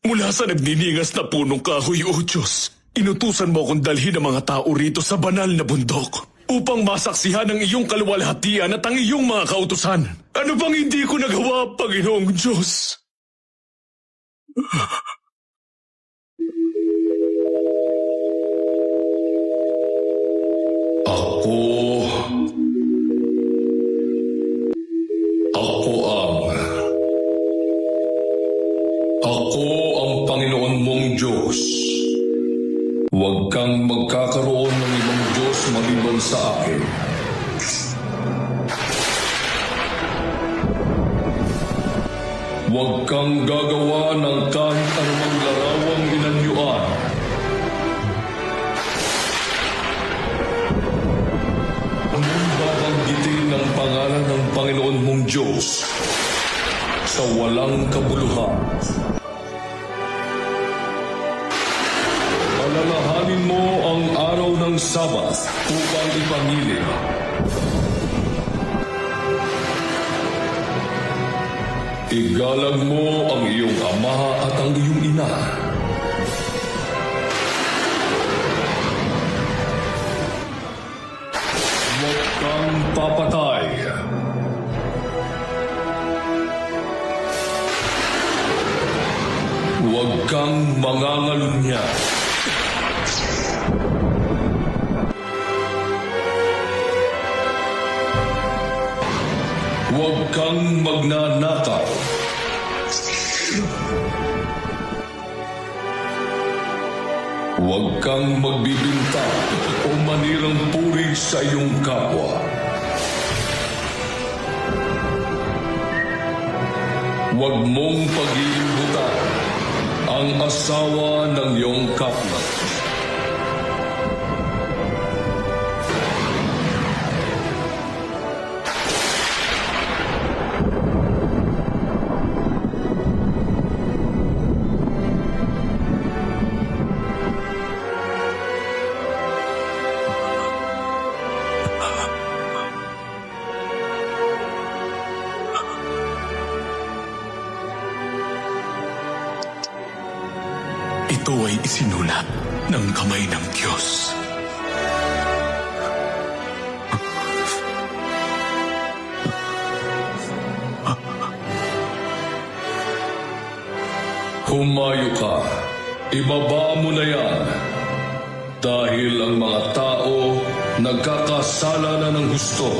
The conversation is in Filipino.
Mula sa nagniningas na punong kahoy, O Diyos, inutusan mo akong dalhin ang mga tao rito sa banal na bundok upang masaksihan ang iyong kaluwalhatian at ang iyong mga kautusan. Ano bang hindi ko nagawa, Panginoong Diyos? Ako ang Panginoon mong Diyos. Huwag kang magkakaroon ng ibang Diyos maliban sa akin. Huwag kang gagawa ng kahit anumang larawang inanyuan. Anong babanggitin ang pangalan ng Panginoon mong Diyos sa walang kabuluhan? Alalahanin mo ang araw ng Sabat upang ipamili. Igalang mo ang iyong ama at ang iyong ina. Huwag kang papatay. Huwag kang mangangalunya. Huwag kang magnanakaw. Huwag kang magbibinta o manirang puri sa iyong kapwa. Huwag mong pag-iimbutan ang asawa ng iyong kapwa. Ito ay isinulat ng kamay ng Diyos. Humayo ka, ibaba mo na yan, dahil ang mga tao nagkakasala na ng husto.